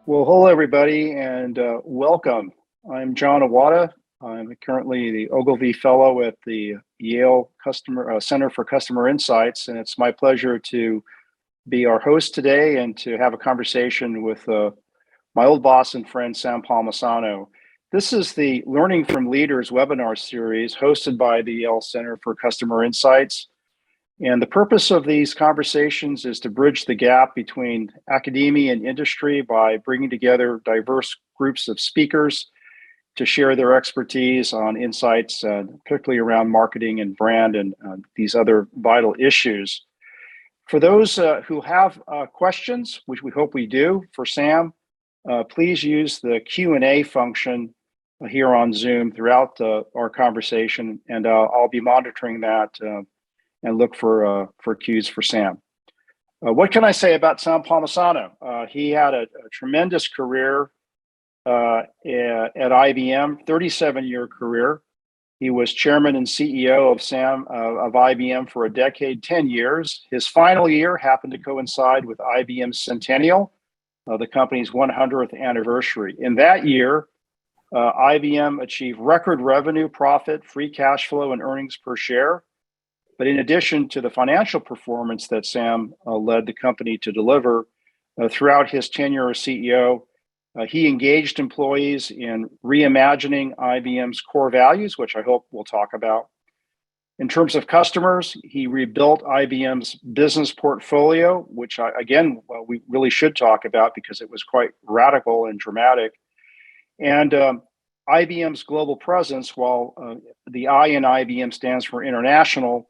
Well, hello everybody, and welcome. I'm John Iwata. I'm currently the Ogilvy Fellow at the Yale Center for Customer Insights, and it's my pleasure to be our host today and to have a conversation with my old boss and friend, Sam Palmisano. This is the Learning from Leaders webinar series hosted by the Yale Center for Customer Insights. And the purpose of these conversations is to bridge the gap between academia and industry by bringing together diverse groups of speakers to share their expertise on insights, particularly around marketing and brand and these other vital issues. For those who have questions, which we hope we do, for Sam, please use the Q&A function here on Zoom throughout our conversation, and I'll be monitoring that and look for cues for Sam. What can I say about Sam Palmisano? He had a tremendous career at IBM, 37-year career. He was chairman and CEO of IBM for a decade, 10 years. His final year happened to coincide with IBM's centennial, the company's 100th anniversary. In that year, IBM achieved record revenue, profit, free cash flow, and earnings per share. But in addition to the financial performance that Sam led the company to deliver throughout his tenure as CEO, he engaged employees in reimagining IBM's core values, which I hope we'll talk about. In terms of customers, he rebuilt IBM's business portfolio, which we really should talk about because it was quite radical and dramatic. And IBM's global presence, while the I in IBM stands for international,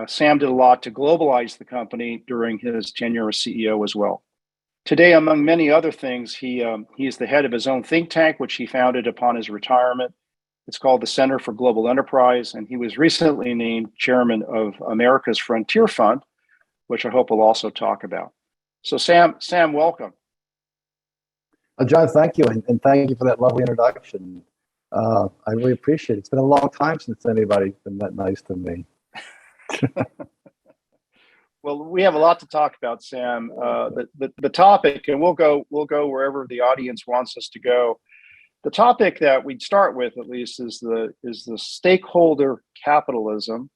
Sam did a lot to globalize the company during his tenure as CEO as well. Today, among many other things, he is the head of his own think tank, which he founded upon his retirement. It's called the Center for Global Enterprise, and he was recently named chairman of America's Frontier Fund, which I hope we'll also talk about. So Sam, welcome. John, thank you, and thank you for that lovely introduction. I really appreciate it. It's been a long time since anybody's been that nice to me. Well, we have a lot to talk about, Sam. The topic, and we'll go wherever the audience wants us to go. The topic that we'd start with, at least, is the stakeholder capitalism,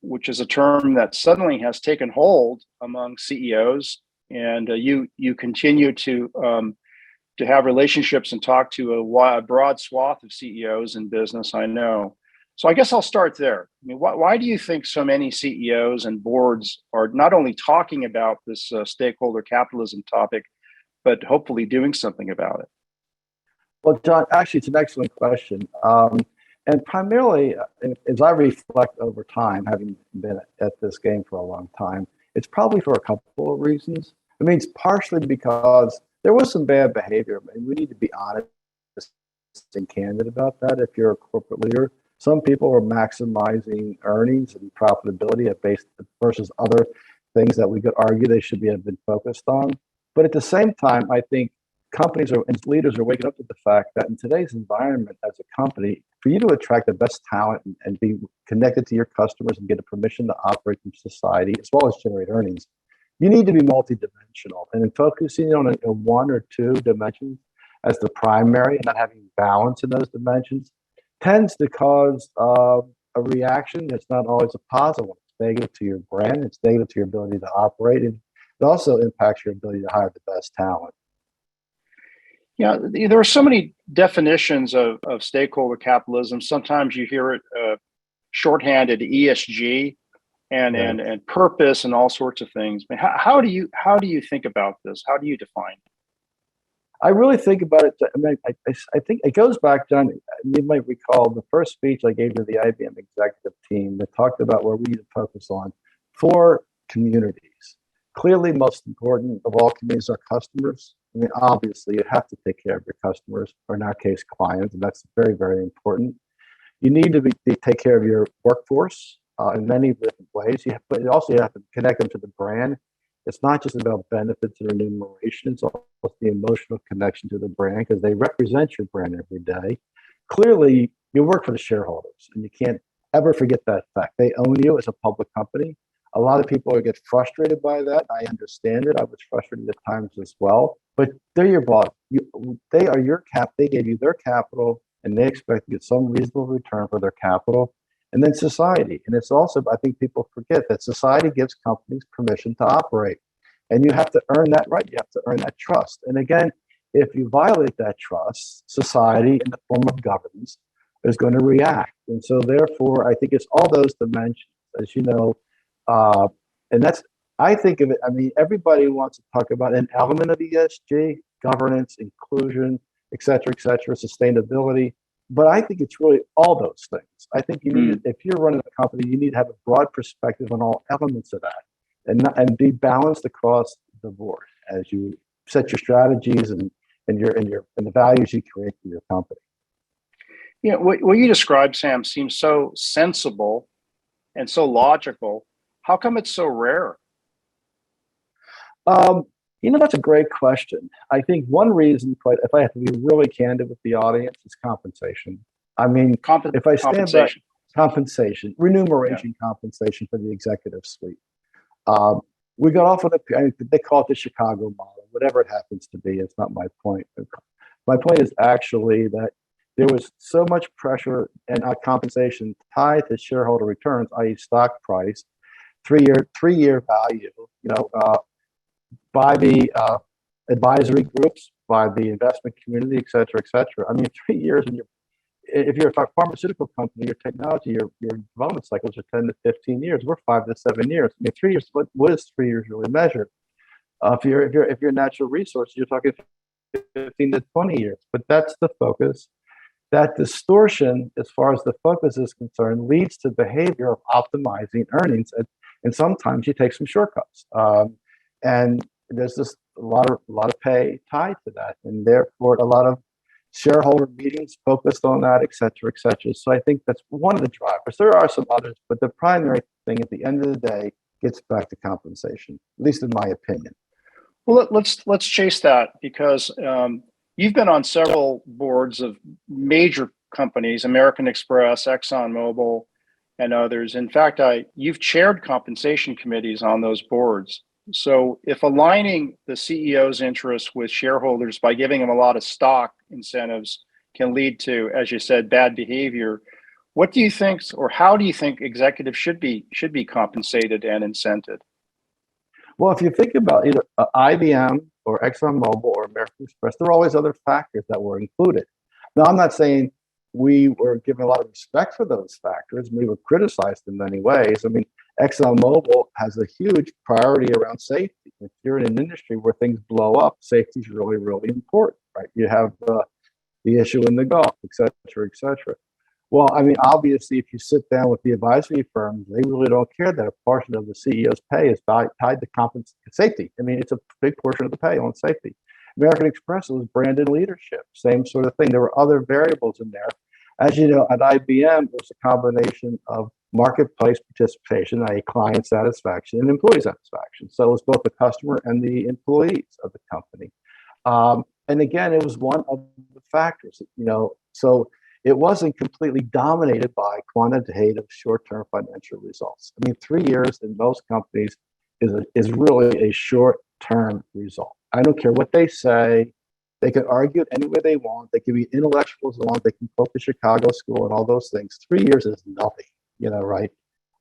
which is a term that suddenly has taken hold among CEOs, and you continue to have relationships and talk to a broad swath of CEOs in business, I know. So I guess I'll start there. I mean, why do you think so many CEOs and boards are not only talking about this stakeholder capitalism topic, but hopefully doing something about it? Well, John, actually, it's an excellent question. And primarily, as I reflect over time, having been at this game for a long time, it's probably for a couple of reasons. I mean, it's partially because there was some bad behavior, and we need to be honest and candid about that if you're a corporate leader. Some people are maximizing earnings and profitability versus other things that we could argue they should have been focused on. But at the same time, I think companies and leaders are waking up to the fact that in today's environment as a company, for you to attract the best talent and be connected to your customers and get a permission to operate in society, as well as generate earnings, you need to be multidimensional. And in focusing on a one or two dimensions as the primary and not having balance in those dimensions tends to cause a reaction that's not always a positive one. It's negative to your brand, it's negative to your ability to operate, and it also impacts your ability to hire the best talent. Yeah, there are so many definitions of stakeholder capitalism. Sometimes you hear it shorthanded ESG and purpose and all sorts of things. I mean, how do you think about this? How do you define it? I really think about it. I mean, I think it goes back, John. You might recall the first speech I gave to the IBM executive team that talked about where we need to focus on 4 communities. Clearly, most important of all communities are customers. I mean, obviously, you have to take care of your customers, or in our case, clients, and that's very, very important. You need to take care of your workforce in many different ways. But you also have to connect them to the brand. It's not just about benefits and remuneration. It's also the emotional connection to the brand because they represent your brand every day. Clearly, you work for the shareholders, and you can't ever forget that fact. They own you as a public company. A lot of people get frustrated by that. I understand it. I was frustrated at times as well. But they're your boss. They are your cap. They gave you their capital, and they expect to get some reasonable return for their capital. And then society. And it's also, I think people forget that society gives companies permission to operate. And you have to earn that right. You have to earn that trust. And again, if you violate that trust, society in the form of governance is going to react. And so therefore, I think it's all those dimensions, as you know, and that's, I think of it, I mean, everybody wants to talk about an element of ESG, governance, inclusion, et cetera, sustainability. But I think it's really all those things. I think you need, if you're running a company, you need to have a broad perspective on all elements of that, and be balanced across the board as you set your strategies and the values you create for your company. Yeah, what you described, Sam, seems so sensible and so logical. How come it's so rare? That's a great question. I think one reason, if I have to be really candid with the audience, is compensation. I mean, if I stand back, compensation, remuneration, compensation for the executive suite. We got off on they call it the Chicago model, whatever it happens to be. It's not my point. My point is actually that there was so much pressure and compensation tied to shareholder returns, i.e., stock price, three-year value, by the advisory groups, by the investment community, et cetera, et cetera. I mean, 3 years, and if you're a pharmaceutical company, your technology, your development cycles are 10 to 15 years. We're 5 to 7 years. I mean, 3 years. What is 3 years really measured? If you're natural resources, you're talking 15 to 20 years. But that's the focus. That distortion, as far as the focus is concerned, leads to behavior of optimizing earnings, and sometimes you take some shortcuts. And there's just a lot of pay tied to that, and therefore a lot of shareholder meetings focused on that, et cetera, et cetera. So I think that's one of the drivers. There are some others, but the primary thing at the end of the day gets back to compensation, at least in my opinion. Well, let's chase that, because you've been on several boards of major companies, American Express, Exxonmobil, and others. In fact, you've chaired compensation committees on those boards. So if aligning the CEO's interests with shareholders by giving them a lot of stock incentives can lead to, as you said, bad behavior, what do you think, or how do you think executives should be compensated and incented? Well, if you think about either IBM or ExxonMobil or American Express, there are always other factors that were included. Now, I'm not saying we were given a lot of respect for those factors. We were criticized in many ways. I mean, ExxonMobil has a huge priority around safety. If you're in an industry where things blow up, safety is really, really important, right? You have the issue in the Gulf, et cetera, et cetera. Well, I mean, obviously, if you sit down with the advisory firms, they really don't care that a portion of the CEO's pay is tied to safety. I mean, it's a big portion of the pay on safety. American Express was branded leadership, same sort of thing. There were other variables in there. As you know, at IBM, it was a combination of marketplace participation, i.e. client satisfaction, and employee satisfaction. So it was both the customer and the employees of the company. And again, it was one of the factors, so it wasn't completely dominated by quantitative short-term financial results. I mean, 3 years in most companies is really a short-term result. I don't care what they say. They can argue it any way they want. They can be intellectuals along. They can quote the Chicago School and all those things. 3 years is nothing, right?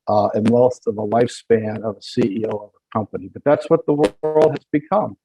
And most of the lifespan of a CEO of a company. But that's what the world has become.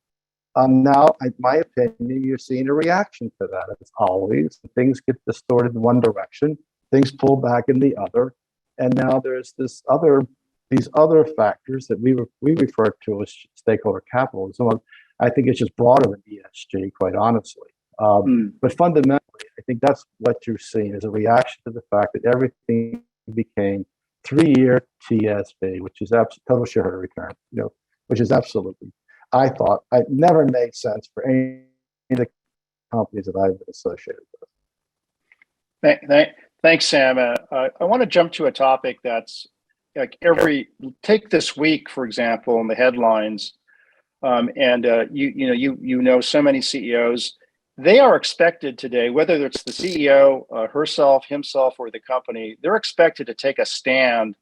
Now, in my opinion, you're seeing a reaction to that. As always, things get distorted in one direction, things pull back in the other, and now there's these other factors that we refer to as stakeholder capitalism. I think it's just broader than ESG, quite honestly. But fundamentally, I think that's what you're seeing is a reaction to the fact that everything became 3-year TSV, which is total shareholder return, which is absolutely, I thought, it never made sense for any of the companies that I've been associated with. Thanks, Sam. I want to jump to a topic that's like take this week, for example, in the headlines. You know so many CEOs, they are expected today, whether it's the CEO herself, himself, or the company, they're expected to take a stand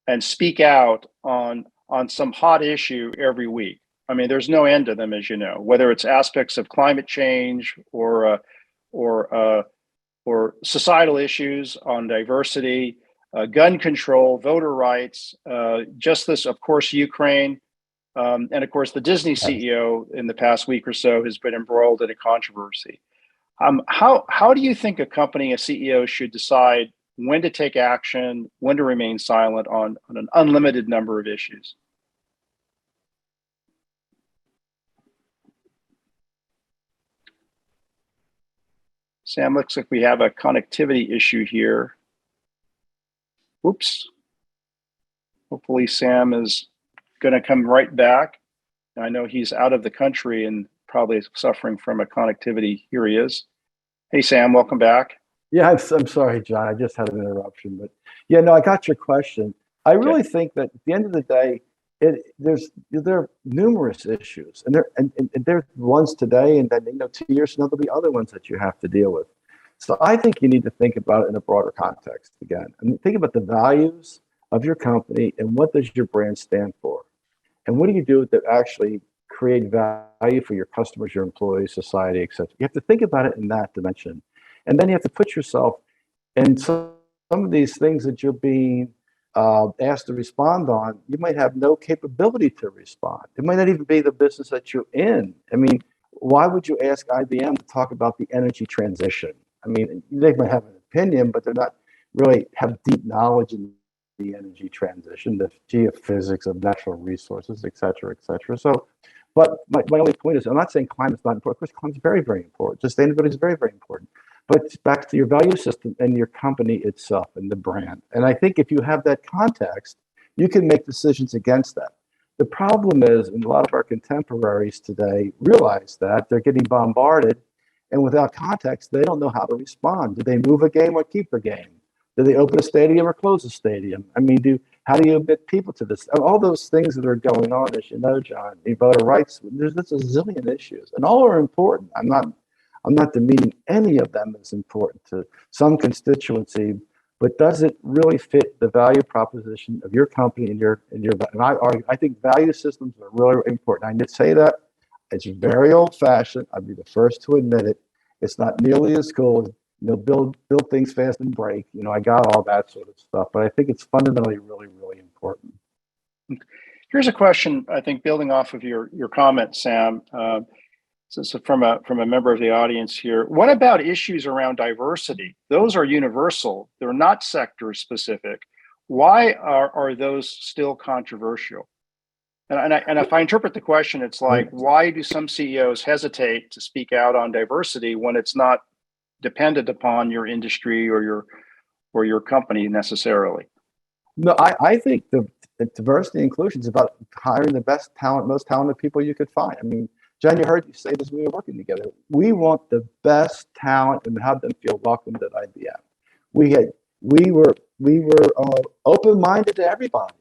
and speak out on some hot issue every week. I mean, there's no end to them, as you know, whether it's aspects of climate change or societal issues on diversity, gun control, voter rights, just this, of course, Ukraine. And of course, the Disney CEO in the past week or so has been embroiled in a controversy. How do you think a company, a CEO, should decide when to take action, when to remain silent on an unlimited number of issues? Sam, looks like we have a connectivity issue here. Whoops. Hopefully Sam is going to come right back. I know he's out of the country and probably suffering from a connectivity. Here he is. Hey, Sam, welcome back. Yeah, I'm sorry, John. I just had an interruption, but yeah, no, I got your question. I really think that at the end of the day, there are numerous issues, and there are ones today, and then 2 years from now there'll be other ones that you have to deal with. So I think you need to think about it in a broader context again. I mean, think about the values of your company and what does your brand stand for, and what do you do to actually create value for your customers, your employees, society, etc. You have to think about it in that dimension, and then you have to put yourself in some of these things that you're being asked to respond on. You might have no capability to respond. It might not even be the business that you're in. I mean, why would you ask IBM to talk about the energy transition? I mean, they might have an opinion, but they're not really have deep knowledge in the energy transition, the geophysics of natural resources, et cetera, et cetera. So, but my only point is, I'm not saying climate's not important. Of course, climate's very, very important. Sustainability is very, very important. But back to your value system and your company itself and the brand. And I think if you have that context, you can make decisions against that. The problem is, and a lot of our contemporaries today realize that they're getting bombarded, and without context, they don't know how to respond. Do they move a game or keep a game? Do they open a stadium or close a stadium? I mean, how do you admit people to this? All those things that are going on, as you know, John, the voter rights, there's a zillion issues, and all are important. I'm not demeaning any of them as important to some constituency, but does it really fit the value proposition of your company and I think value systems are really important. I did say that. It's very old-fashioned. I'd be the first to admit it. It's not nearly as cool as, build things fast and break. I got all that sort of stuff, but I think it's fundamentally really, really important. Here's a question, I think, building off of your comment, Sam. So from a member of the audience here, what about issues around diversity? Those are universal. They're not sector specific. Why are those still controversial? And if I interpret the question, it's like, why do some CEOs hesitate to speak out on diversity when it's not dependent upon your industry or your company necessarily? No, I think the diversity and inclusion is about hiring the best talent, most talented people you could find. I mean, Jen, you heard you say this when we were working together. We want the best talent and have them feel welcomed at IBM. We were open-minded to everybody.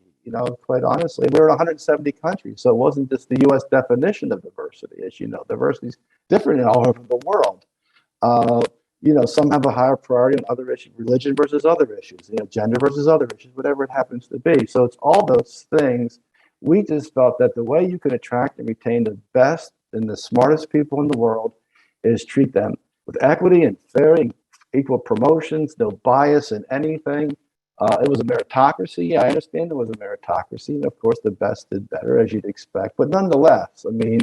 Quite honestly, we're in 170 countries, so it wasn't just the U.S. definition of diversity. As you know, diversity is different in all over the world. Some have a higher priority on other issues, religion versus other issues, gender versus other issues, whatever it happens to be. So it's all those things. We just felt that the way you can attract and retain the best and the smartest people in the world is treat them with equity and fair and equal promotions, no bias in anything. It was a meritocracy. Yeah, I understand it was a meritocracy. And of course, the best did better, as you'd expect. But nonetheless, I mean,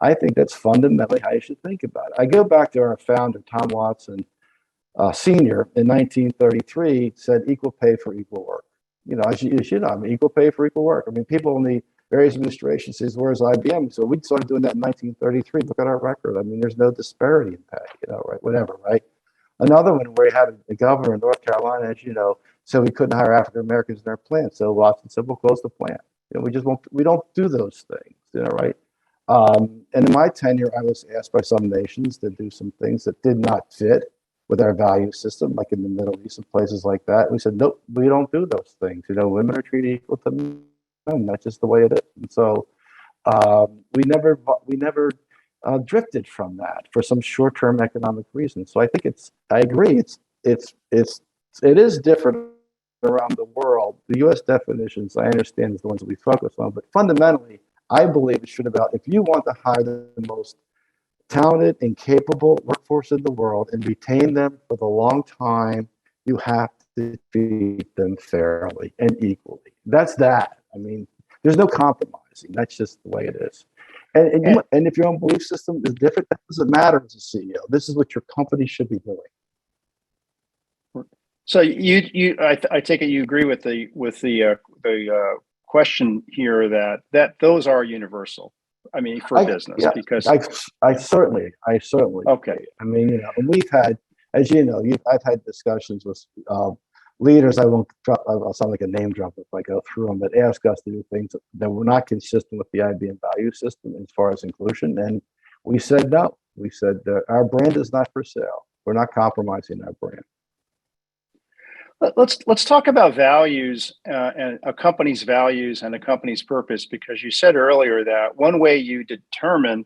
I think that's fundamentally how you should think about it. I go back to our founder, Tom Watson, Sr., in 1933, said equal pay for equal work. As you know, I mean, equal pay for equal work. I mean, people in the various administrations says, where's IBM? So we started doing that in 1933. Look at our record. I mean, there's no disparity in pay, right? Whatever, right? Another one where we had a governor in North Carolina, as you know, so we couldn't hire African Americans in our plant. So Watson said, we'll close the plant. We don't do those things, right? And in my tenure, I was asked by some nations to do some things that did not fit with our value system, like in the Middle East and places like that. We said, nope, we don't do those things. Women are treated equal to men. That's just the way it is. And so we never drifted from that for some short-term economic reason. So I think I agree. It is different around the world. The U.S. definitions, I understand, is the ones that we focus on, but fundamentally, I believe it should about if you want to hire the most talented and capable workforce in the world and retain them for the long time, you have to treat them fairly and equally. That's that. I mean, there's no compromising. That's just the way it is. And if your own belief system is different, that doesn't matter as a CEO. This is what your company should be doing. So I take it you agree with the question here that those are universal. I mean, for business, yeah, because I certainly okay. I mean, and we've had, as you know, I've had discussions with leaders. I won't drop. I'll sound like a name drop if I go through them, that ask us to do things that were not consistent with the IBM value system as far as inclusion, and we said no. We said our brand is not for sale. We're not compromising our brand. Let's talk about values and a company's values and a company's purpose, because you said earlier that one way you determine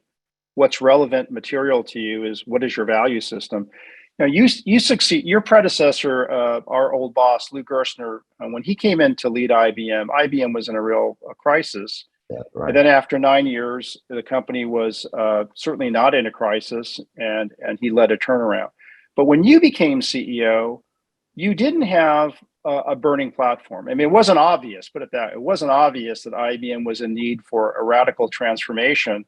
what's relevant material to you is what is your value system. Now you succeed. Your predecessor, our old boss, Lou Gerstner, when he came in to lead IBM was in a real crisis. Yeah, right. And then after 9 years, the company was certainly not in a crisis, and he led a turnaround. But when you became CEO, you didn't have a burning platform. I mean, it wasn't obvious, put it that. It wasn't obvious that IBM was in need for a radical transformation,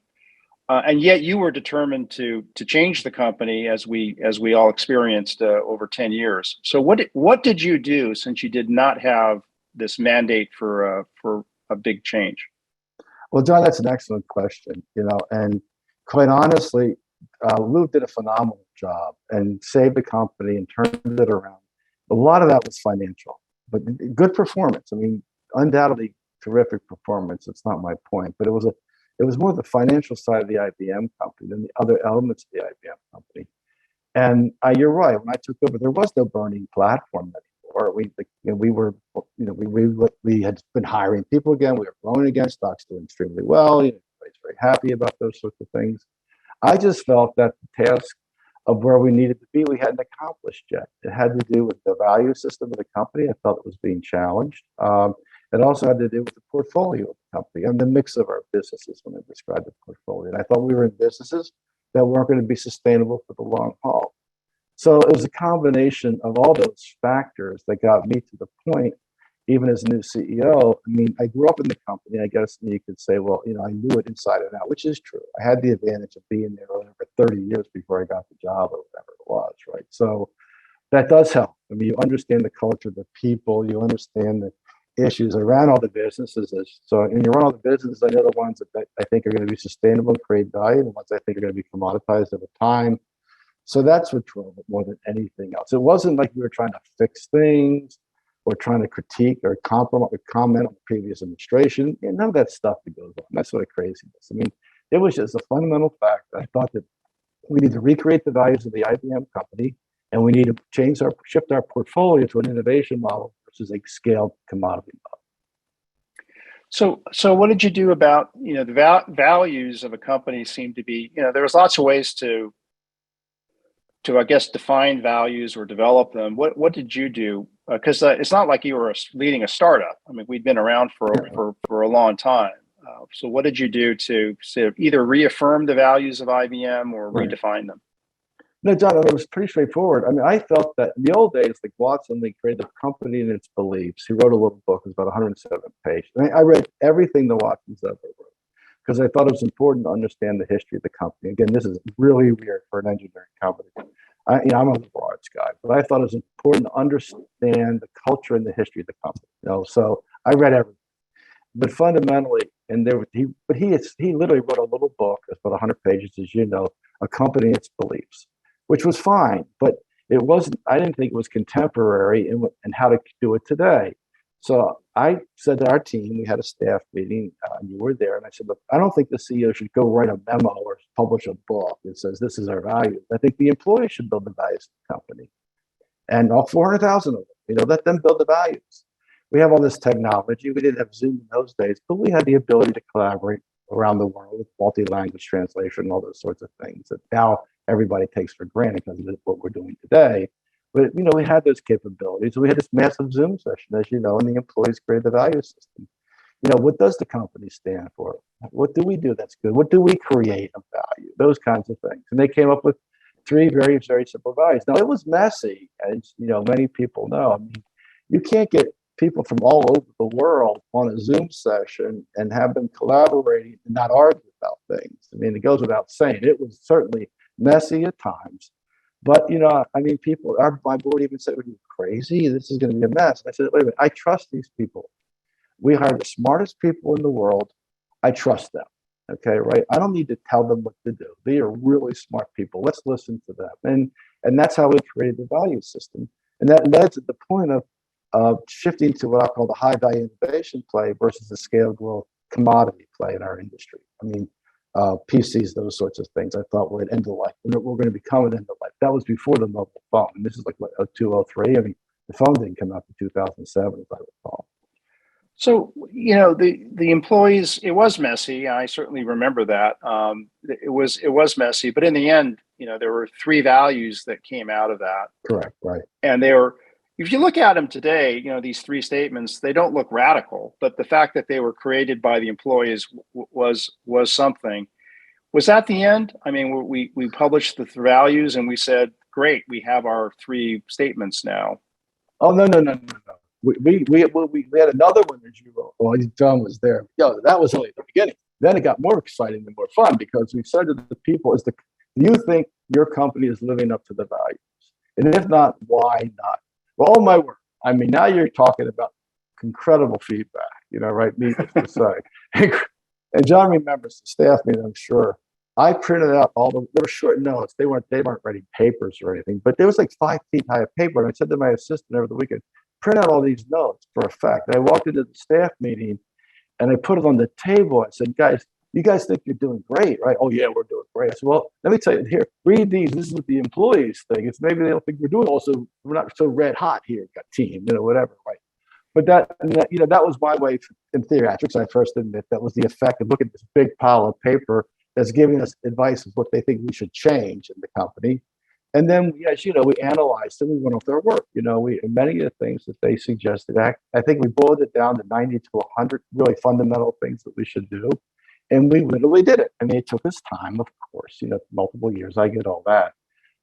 and yet you were determined to change the company, as we all experienced over 10 years. So what did you do, since you did not have this mandate for a big change? Well, John, that's an excellent question. And quite honestly, Lou did a phenomenal job and saved the company and turned it around. A lot of that was financial, but good performance. I mean, undoubtedly terrific performance. It's not my point, but it was more the financial side of the IBM company than the other elements of the IBM company. And you're right. When I took over, there was no burning platform anymore. We had been hiring people again. We were growing again. Stocks doing extremely well. Everybody's very happy about those sorts of things. I just felt that the task of where we needed to be, we hadn't accomplished yet. It had to do with the value system of the company. I felt it was being challenged. It also had to do with the portfolio of the company and the mix of our businesses when I described the portfolio. And I thought we were in businesses that weren't going to be sustainable for the long haul. So it was a combination of all those factors that got me to the point, even as a new CEO. I mean, I grew up in the company. I guess you could say, well, I knew it inside and out, which is true. I had the advantage of being there over 30 years before I got the job or whatever it was, right? So that does help. I mean, you understand the culture, the people, you understand the issues around all the businesses. So when you run all the businesses, I know the ones that I think are going to be sustainable, create value, and the ones I think are going to be commoditized over time. So that's what drove it more than anything else. It wasn't like we were trying to fix things or trying to critique or compromise or comment on the previous administration. None of that stuff that goes on. That's sort of craziness. I mean, it was just a fundamental fact. I thought that we need to recreate the values of the IBM company, and we need to shift our portfolio to an innovation model versus a scaled commodity model. So what did you do about, the values of a company seem to be, there was lots of ways to I guess define values or develop them. What did you do? Because it's not like you were leading a startup. I mean, we'd been around for a long time. So what did you do to either reaffirm the values of IBM or redefine them? No, John, it was pretty straightforward. I mean, I felt that in the old days, like Watson, they created the company and its beliefs. He wrote a little book. It was about 107 pages. I read everything the Watsons ever wrote because I thought it was important to understand the history of the company. Again, this is really weird for an engineering company. I'm a liberal arts guy, but I thought it was important to understand the culture and the history of the company. So I read everything. But fundamentally, he literally wrote a little book. It's about 100 pages, as you know, accompanying its beliefs, which was fine, but it wasn't. I didn't think it was contemporary in how to do it today. So I said to our team, we had a staff meeting, and you were there, and I said, look, I don't think the CEO should go write a memo or publish a book that says this is our values. I think the employees should build the values of the company, and all 400,000 of them. Let them build the values. We have all this technology. We didn't have Zoom in those days, but we had the ability to collaborate around the world with multi-language translation and all those sorts of things that now everybody takes for granted because of what we're doing today. But we had those capabilities. We had this massive Zoom session, as you know, and the employees created the value system. What does the company stand for? What do we do that's good? What do we create of value? Those kinds of things. And they came up with three very, very simple values. Now, it was messy, as many people know. I mean, you can't get people from all over the world on a Zoom session and have them collaborating and not argue about things. I mean, it goes without saying. It was certainly messy at times. But, people, my board even said, "Are you crazy? This is going to be a mess." I said, "Wait a minute, I trust these people. We hire the smartest people in the world. I trust them. Okay, right? I don't need to tell them what to do. They are really smart people. Let's listen to them." And that's how we created the value system. And that led to the point of shifting to what I call the high value innovation play versus the scale growth commodity play in our industry. I mean, PCs, those sorts of things, I thought were at end of life. We're going to become an end of life. That was before the mobile phone. And this is like what, 2003. I mean, the phone didn't come out in 2007, if I recall. So, the employees, it was messy. I certainly remember that. It was messy, but in the end, there were three values that came out of that. Correct, right. And they were, if you look at them today, these three statements, they don't look radical, but the fact that they were created by the employees was something. Was that the end? I mean, we published the values and we said, great, we have our three statements now. Oh, no. We had another one, as you wrote. Well, John was there. That was only the beginning. Then it got more exciting and more fun because we said to the people, do you think your company is living up to the values? And if not, why not? Well, oh my word. I mean, now you're talking about incredible feedback, right? Needless to say. And John remembers the staff meeting, I'm sure. I printed out they were short notes. They weren't writing papers or anything, but there was like 5 feet high of paper. And I said to my assistant over the weekend, print out all these notes for effect. And I walked into the staff meeting and I put it on the table. I said, "Guys, you guys think you're doing great, right?" "Oh yeah, we're doing great." I said, "Well, let me tell you, here, read these. This is what the employees think. It's maybe they don't think we're doing also, we're not so red hot here, team, whatever, right?" But that was my way in theatrics. I first admit that was the effect of looking at this big pile of paper that's giving us advice of what they think we should change in the company. And then, as we analyzed and we went off their work. Many of the things that they suggested, I think we boiled it down to 90 to 100 really fundamental things that we should do. And we literally did it. I mean, it took us time, of course, multiple years. I get all that.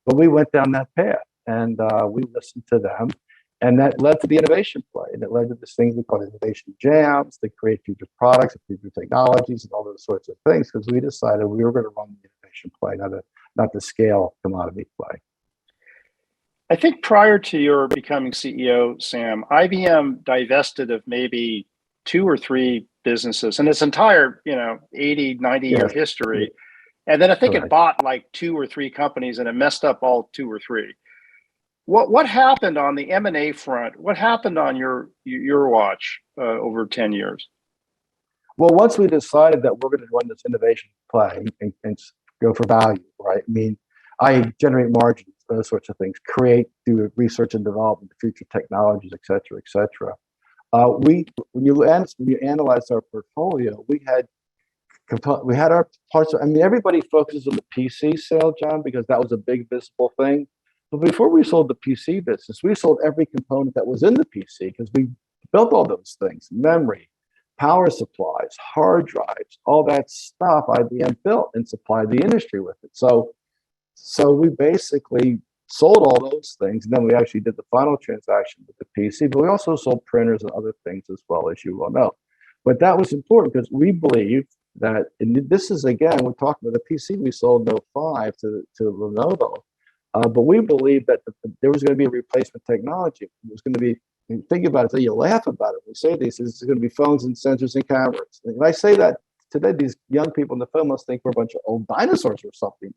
But we went down that path and we listened to them. And that led to the innovation play. And it led to this thing we call innovation jams to create future products and future technologies and all those sorts of things, because we decided we were going to run the innovation play, not the scale commodity play. I think prior to your becoming CEO, Sam, IBM divested of maybe 2 or 3 businesses in its entire, 80, 90-year history. And then I think it bought like 2 or 3 companies and it messed up all 2 or 3. What happened on the M&A front? What happened on your watch over 10 years? Well, once we decided that we're going to run this innovation play and go for value, right? I mean, I generate margins, those sorts of things, do research and development, future technologies, et cetera, et cetera. When you analyze our portfolio, we had our parts. I mean, everybody focuses on the PC sale, John, because that was a big visible thing. But before we sold the PC business, we sold every component that was in the PC because we built all those things: memory, power supplies, hard drives, all that stuff IBM built and supplied the industry with it. So we basically sold all those things, and then we actually did the final transaction with the PC, but we also sold printers and other things as well, as you well know. But that was important because we believe that, and this is, again, we're talking about the PC we sold in 05 to Lenovo, but we believe that there was going to be a replacement technology. It was going to be, think about it, so you laugh about it. We say this is going to be phones and sensors and cameras. And when I say that today, these young people in the film must think we're a bunch of old dinosaurs or something.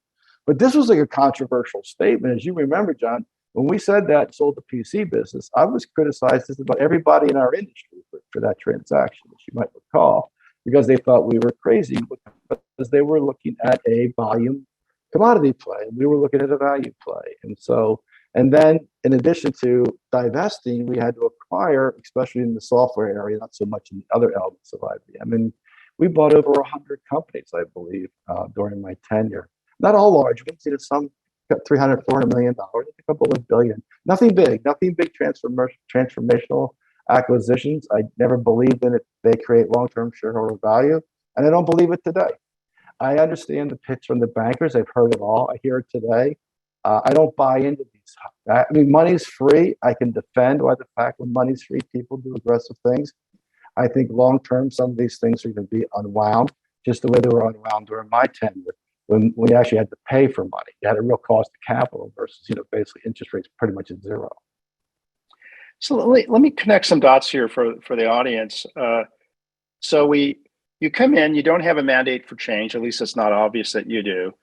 But this was like a controversial statement. As you remember, John, when we said that, sold the PC business, I was criticized just about everybody in our industry for that transaction, as you might recall, because they thought we were crazy because they were looking at a volume commodity play and we were looking at a value play. And then in addition to divesting, we had to acquire, especially in the software area, not so much in the other elements of IBM. And we bought over 100 companies, I believe, during my tenure. Not all large ones, some got 300, $400 million, a couple of billion. Nothing big transformational acquisitions. I never believed in it. They create long-term shareholder value, and I don't believe it today. I understand the pitch from the bankers. I've heard it all. I hear it today. I don't buy into these. I mean, money's free. I can defend why the fact when money's free, people do aggressive things. I think long-term, some of these things are going to be unwound, just the way they were unwound during my tenure, when we actually had to pay for money. You had a real cost of capital versus, basically interest rates pretty much at zero. So let me connect some dots here for the audience. So you come in, you don't have a mandate for change, at least it's not obvious that you do.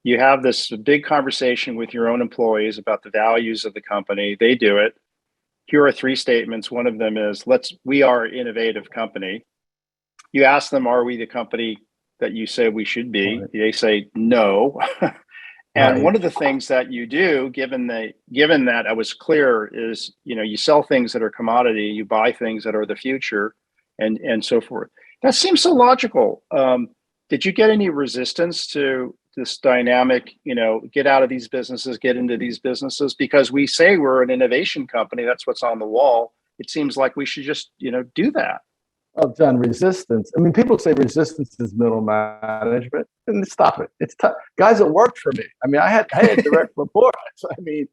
You have this big conversation with your own employees about the values of the company. They do it. Here are 3 statements. One of them is, we are an innovative company. You ask them, are we the company that you say we should be? Right. They say no. And right. One of the things that you do, given that I was clear, is you sell things that are commodity, you buy things that are the future, and so forth. That seems so logical. Did you get any resistance to this dynamic? Get out of these businesses, get into these businesses, because we say we're an innovation company. That's what's on the wall. It seems like we should just do that. Oh, John, resistance. I mean, people say resistance is middle management, and stop it. It's tough. Guys that worked for me. I mean, I had direct reports. I mean,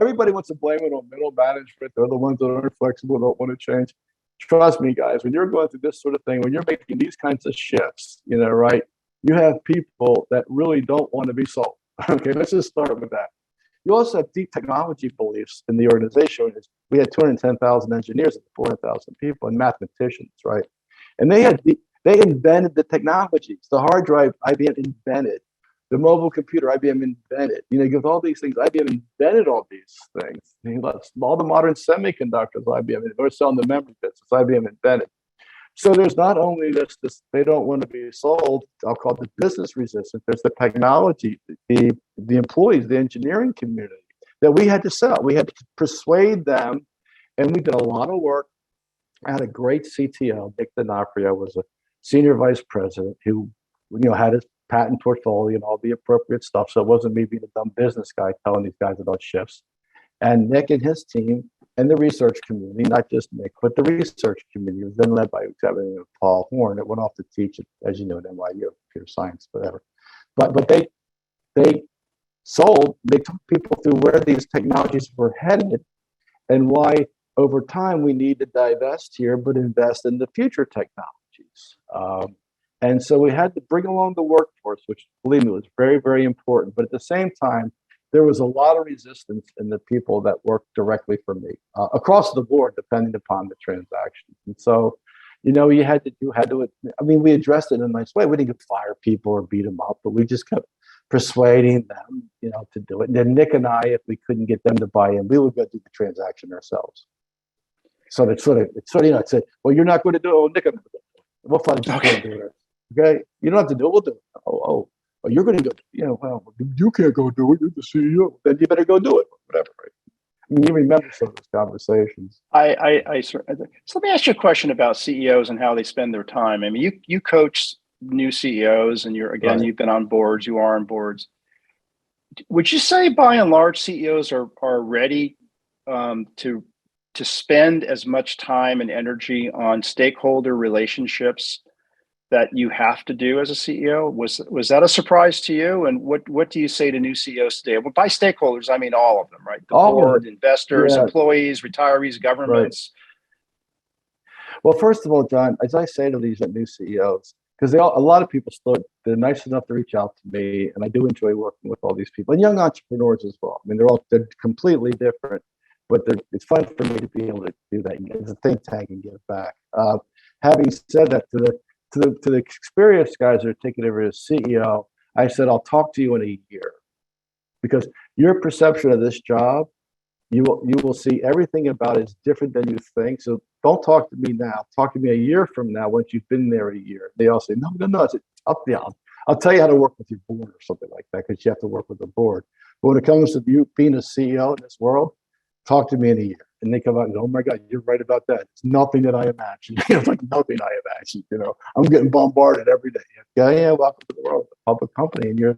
everybody wants to blame it on middle management. They're the ones that are inflexible, don't want to change. Trust me, guys, when you're going through this sort of thing, when you're making these kinds of shifts, right, you have people that really don't want to be sold. Okay, let's just start with that. You also have deep technology beliefs in the organization. We had 210,000 engineers and 400,000 people and mathematicians, right? And they invented the technologies. The hard drive, IBM invented. The mobile computer, IBM invented. With all these things, IBM invented all these things. All the modern semiconductors, IBM, or selling the memory business, IBM invented. So there's not only this they don't want to be sold, I'll call it the business resistance, there's the technology, the employees, the engineering community that we had to sell. We had to persuade them, and we did a lot of work. I had a great CTO, Nick D'Onofrio, was a senior vice president who had his patent portfolio and all the appropriate stuff. So it wasn't me being a dumb business guy telling these guys about shifts. And Nick and his team and the research community, not just Nick, but the research community was then led by Paul Horn, that went off to teach, as you know, at NYU, computer science, whatever. But they took people through where these technologies were headed and why over time we need to divest here, but invest in the future technologies. And so we had to bring along the workforce, which, believe me, was very, very important. But at the same time, there was a lot of resistance in the people that worked directly for me across the board, depending upon the transaction. And so, you had to, I mean, we addressed it in a nice way. We didn't fire people or beat them up, but we just kept persuading them, to do it. And then Nick and I, if we couldn't get them to buy in, we would go do the transaction ourselves. So it's sort of, it said, well, you're not going to do it. Oh, Nick and I, we'll find you to do it. Okay, you don't have to do it. We'll do it. Oh, you're going to go. Well, you can't go do it. You're the CEO. Then you better go do it. Whatever. Right? I mean, you remember some of those conversations. So let me ask you a question about CEOs and how they spend their time. I mean, you coach new CEOs, and Right. You've been on boards. You are on boards. Would you say, by and large, CEOs are ready to spend as much time and energy on stakeholder relationships that you have to do as a CEO? Was that a surprise to you? And what do you say to new CEOs today? Well, by stakeholders, I mean all of them, right? The board, investors, employees, retirees, governments. Right. Well, first of all, John, as I say to these new CEOs, because a lot of people they're nice enough to reach out to me, and I do enjoy working with all these people and young entrepreneurs as well. I mean, they're completely different, but it's fun for me to be able to do that as a think tank and give back. Having said that, to the experienced guys that are taking over as CEO, I said, I'll talk to you in a year, because your perception of this job, you will see everything about it is different than you think. So don't talk to me now. Talk to me a year from now once you've been there a year. They all say, no. I said, I'll tell you how to work with your board or something like that, because you have to work with the board. But when it comes to you being a CEO in this world, talk to me in a year. And they come out and go, oh my God, you're right about that. It's nothing that I imagined. It's like nothing I imagined. I'm getting bombarded every day. Yeah, welcome to the world, the public company, and you're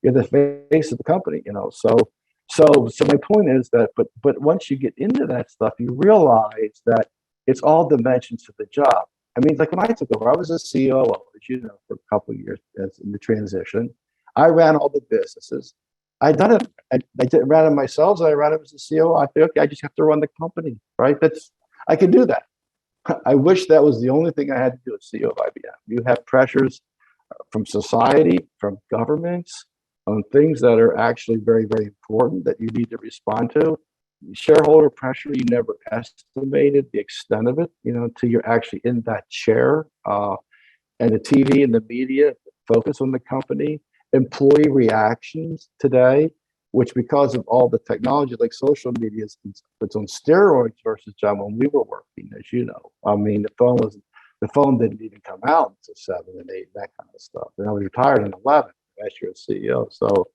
you're the face of the company, So my point is that, but once you get into that stuff, you realize that it's all dimensions of the job. I mean, like when I took over, I was a COO, as you know, for a couple of years as in the transition. I ran all the businesses. I done it. Ran it myself. I ran it as a COO. I think, okay, I just have to run the company, right? I can do that. I wish that was the only thing I had to do as CEO of IBM. You have pressures from society, from governments, on things that are actually very, very important that you need to respond to. Shareholder pressure, you never estimated the extent of it, until you're actually in that chair. And the TV and the media focus on the company. Employee reactions today, which because of all the technology like social media, it's on steroids versus John when we were working, as you know. I mean, the phone didn't even come out until 7 and 8, that kind of stuff. And I was retired in 11 last year as CEO. So,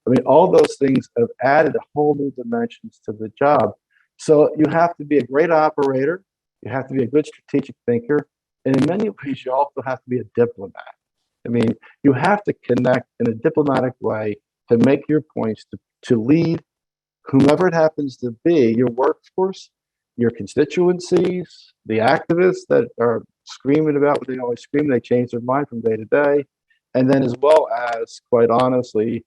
I mean, all those things have added a whole new dimensions to the job. So you have to be a great operator. You have to be a good strategic thinker. And in many ways, you also have to be a diplomat. I mean, you have to connect in a diplomatic way to make your points, to lead whomever it happens to be, your workforce, your constituencies, the activists that are screaming about what they always scream, they change their mind from day to day. And then as well as, quite honestly,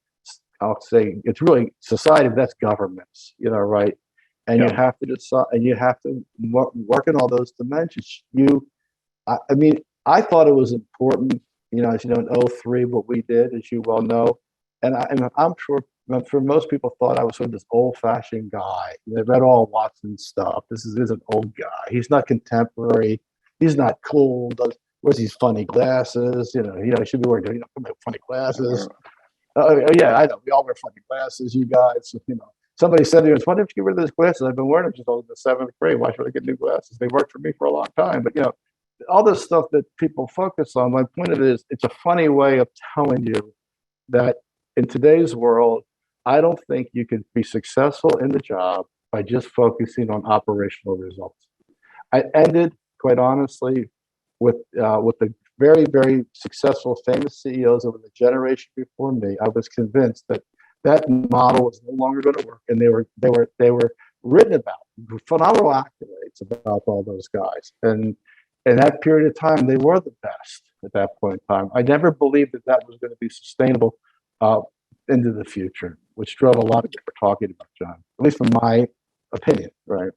I'll say it's really society, that's governments, right? And you have to decide, and you have to work in all those dimensions. I mean, I thought it was important, as you know, in '03, what we did, as you well know, and I'm sure for most people thought I was sort of this old-fashioned guy. They read all Watson's stuff. This is an old guy. He's not contemporary. He's not cool. Wears these funny glasses. He should be wearing funny glasses. Yeah, I know. We all wear funny glasses, you guys. Somebody said to me, "Why don't you get rid of those glasses? I've been wearing them since I was in the 7th grade. Why should I get new glasses? They worked for me for a long time." But all this stuff that people focus on. My point of it is, it's a funny way of telling you that in today's world, I don't think you can be successful in the job by just focusing on operational results. I ended, quite honestly, with the very, very successful, famous CEOs over the generation before me. I was convinced that model was no longer going to work, and they were written about, phenomenal accolades about all those guys. And in that period of time, they were the best at that point in time. I never believed that was going to be sustainable into the future, which drove a lot of what we're talking about, John, at least from my opinion, right?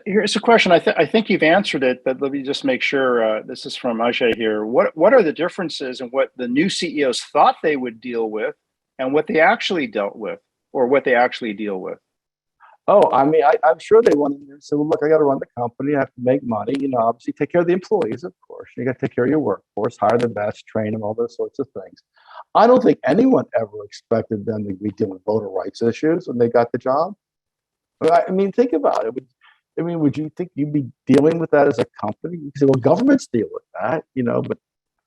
Here's a question. I think you've answered it, but let me just make sure. This is from Ajay here. What are the differences in what the new CEOs thought they would deal with and what they actually dealt with, or what they actually deal with? Oh, I mean, I'm sure they wanted to say, well, look, I got to run the company. I have to make money. Obviously take care of the employees, of course. You got to take care of your workforce, hire the best, train them, all those sorts of things. I don't think anyone ever expected them to be dealing with voter rights issues when they got the job. I mean, think about it. Would you think you'd be dealing with that as a company? You say, well, governments deal with that, but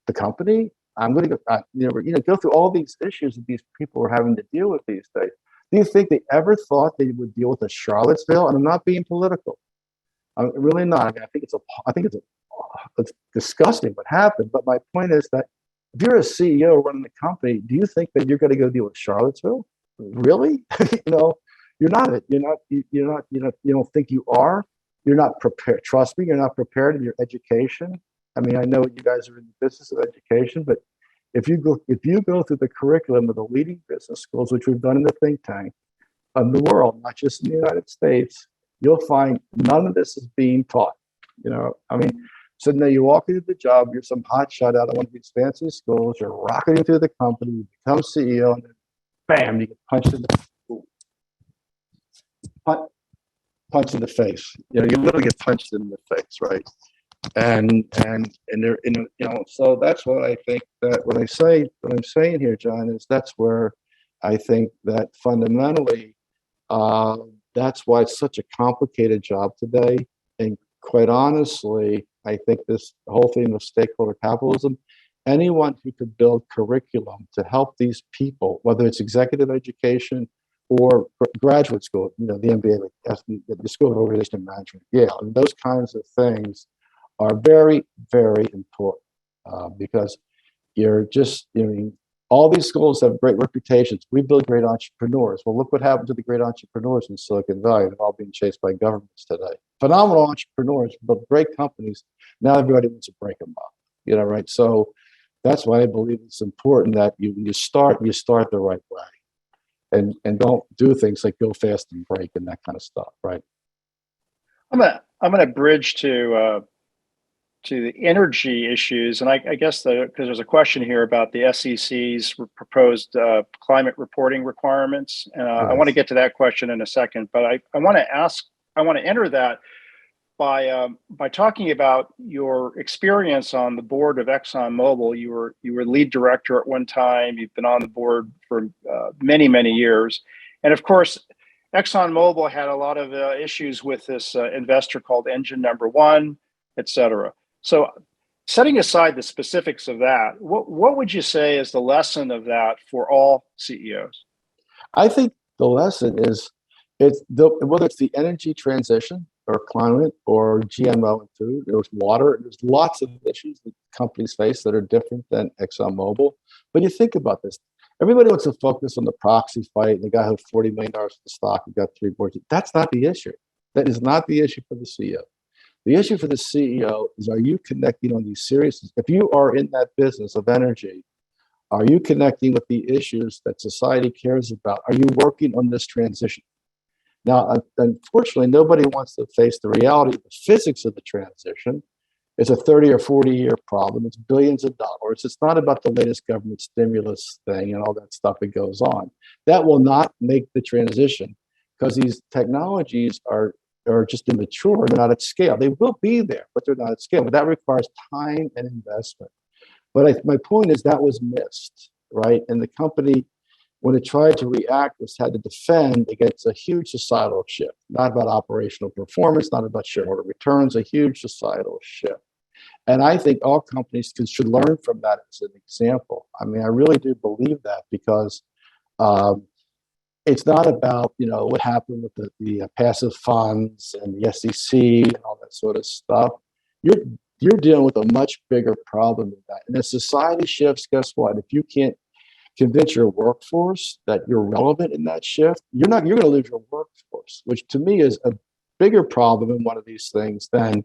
the company, I'm going to go, go through all these issues that these people are having to deal with these days. Do you think they ever thought they would deal with a Charlottesville? And I'm not being political. I'm really not. I mean, I think it's disgusting what happened. But my point is that if you're a CEO running the company, do you think that you're going to go deal with Charlottesville? Really? You're not. You don't think you are. You're not prepared. Trust me, you're not prepared in your education. I mean, I know you guys are in the business of education, but if you go through the curriculum of the leading business schools, which we've done in the think tank of the world, not just in the United States, you'll find none of this is being taught. I mean, so now you walk into the job, you're some hot shot out of one of these fancy schools, you're rocketing through the company, you become CEO, and then bam, you get punched in the face. You literally get punched in the face, right? And they're so that's what I think that what I'm saying here, John, is that's where I think that fundamentally that's why it's such a complicated job today. And quite honestly, I think this whole thing of stakeholder capitalism, anyone who could build curriculum to help these people, whether it's executive education or graduate school, the MBA, the School of Organization Management, and those kinds of things are very, very important because you're just, All these schools have great reputations. We build great entrepreneurs. Well, look what happened to the great entrepreneurs in Silicon Valley. They're all being chased by governments today. Phenomenal entrepreneurs, built great companies. Now everybody wants to break them up. Right? So that's why I believe it's important that you start the right way, and don't do things like go fast and break and that kind of stuff. Right? I'm gonna bridge to the energy issues, and I guess because there's a question here about the SEC's proposed climate reporting requirements, and I want to get to that question in a second. But I want to enter that by talking about your experience on the board of Exxonmobil. You were lead director at one time. You've been on the board for many years, and of course, Exxonmobil had a lot of issues with this investor called Engine Number One, et cetera. So, setting aside the specifics of that, what would you say is the lesson of that for all CEOs? I think the lesson is whether it's the energy transition or climate or GMO in food, there's water, there's lots of issues that companies face that are different than ExxonMobil. But you think about this. Everybody wants to focus on the proxy fight and the guy who had $40 million worth of stock and got 3 boards. That's not the issue. That is not the issue for the CEO. The issue for the CEO is, are you connecting on these serious? If you are in that business of energy, are you connecting with the issues that society cares about? Are you working on this transition? Now, unfortunately, nobody wants to face the reality of the physics of the transition. It's a 30 or 40-year problem. It's billions of dollars. It's not about the latest government stimulus thing and all that stuff that goes on. That will not make the transition because these technologies are just immature. They're not at scale. They will be there, but they're not at scale. But that requires time and investment. But my point is that was missed, right? And the company, when it tried to react, had to defend against a huge societal shift, not about operational performance, not about shareholder returns, a huge societal shift. And I think all companies should learn from that as an example. I mean, I really do believe that because it's not about, what happened with the passive funds and the SEC and all that sort of stuff. You're dealing with a much bigger problem than that. And as society shifts, guess what? If you can't convince your workforce that you're relevant in that shift, you're going to lose your workforce, which to me is a bigger problem in one of these things than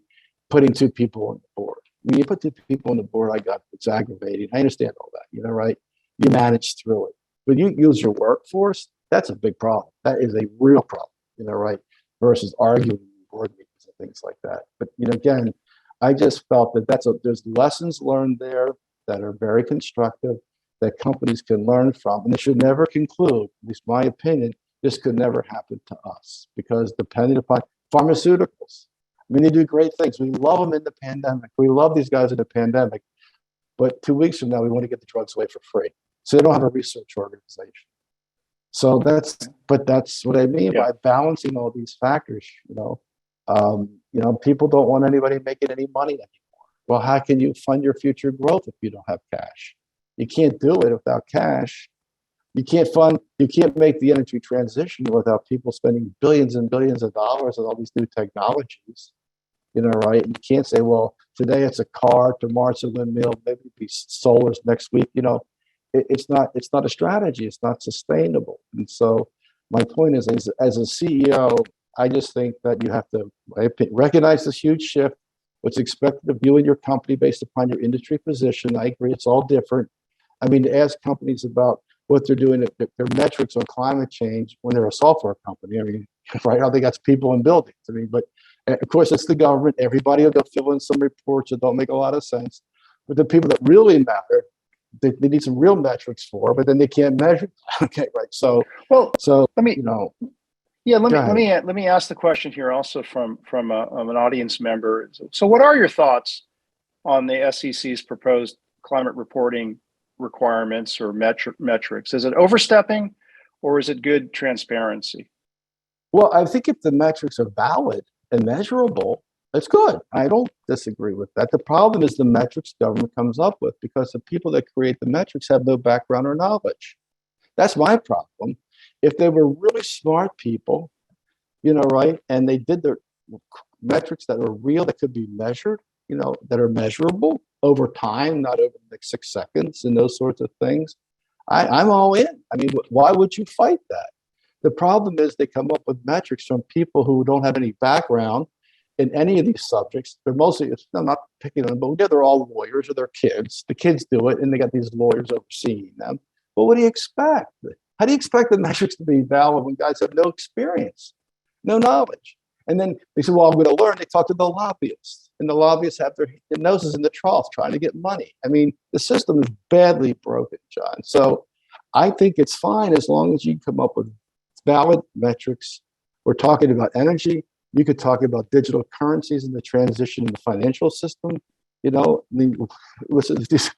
putting 2 people on the board. When you put 2 people on the board, it's aggravating. I understand all that, right? You manage through it. When you use your workforce, that's a big problem. That is a real problem, right? Versus arguing in board meetings and things like that. But, again, I just felt that there's lessons learned there that are very constructive that companies can learn from. And they should never conclude, at least my opinion, this could never happen to us because depending upon pharmaceuticals, I mean, they do great things. We love them in the pandemic. We love these guys in the pandemic. But 2 weeks from now, we want to get the drugs away for free. So they don't have a research organization. So that's what I mean by balancing all these factors. People don't want anybody making any money anymore. Well, how can you fund your future growth if you don't have cash? You can't do it without cash. You can't make the energy transition without people spending billions and billions of dollars on all these new technologies. Right? You can't say, well, today it's a car, tomorrow it's a windmill, maybe it'll be solar's next week. It's not a strategy. It's not sustainable. And so my point is, as a CEO, I just think that you have to recognize this huge shift, what's expected of you and your company based upon your industry position. I agree, it's all different. I mean, to ask companies about what they're doing, their metrics on climate change when they're a software company. I mean, right now they got people in buildings. I mean, but of course it's the government. Everybody will go fill in some reports that don't make a lot of sense. But the people that really matter, they need some real metrics for, but then they can't measure. Okay, right. So let me let me ask the question here also from an audience member. So what are your thoughts on the SEC's proposed climate reporting requirements or metrics? Is it overstepping or is it good transparency? Well, I think if the metrics are valid and measurable, that's good. I don't disagree with that. The problem is the metrics government comes up with because the people that create the metrics have no background or knowledge. That's my problem. If they were really smart people, right, and they did their metrics that are real, that could be measured, that are measurable over time, not over the next 6 seconds and those sorts of things, I'm all in. I mean, why would you fight that? The problem is they come up with metrics from people who don't have any background in any of these subjects. They're mostly, I'm not picking on them, but yeah, they're all lawyers or their kids. The kids do it, and they got these lawyers overseeing them. But what do you expect? How do you expect the metrics to be valid when guys have no experience, no knowledge? And then they say, well, I'm going to learn. They talk to the lobbyists, and the lobbyists have their noses in the trough trying to get money. I mean, the system is badly broken, John. So I think it's fine as long as you come up with valid metrics. We're talking about energy. You could talk about digital currencies and the transition in the financial system. You know, I mean, it's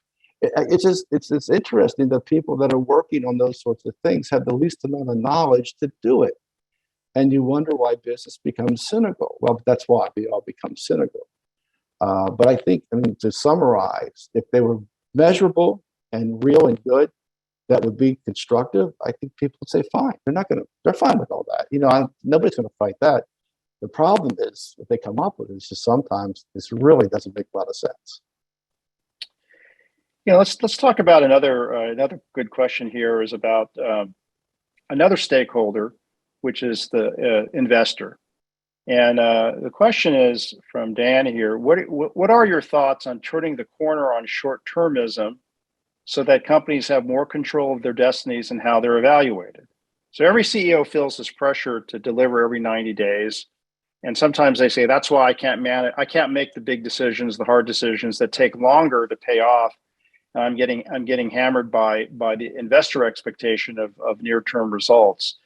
interesting that people that are working on those sorts of things have the least amount of knowledge to do it. And you wonder why business becomes cynical. Well, that's why we all become cynical. But I think, I mean, to summarize, if they were measurable and real and good, that would be constructive. I think people would say, fine. They're fine with all that. You know, nobody's going to fight that. The problem is what they come up with is just sometimes this really doesn't make a lot of sense. You know, let's talk about another good question here is about another stakeholder, which is the investor. And the question is from Dan here: what are your thoughts on turning the corner on short-termism so that companies have more control of their destinies and how they're evaluated? So every CEO feels this pressure to deliver every 90 days. And sometimes they say, that's why I can't make the big decisions, the hard decisions that take longer to pay off. And I'm getting hammered by the investor expectation of near-term results.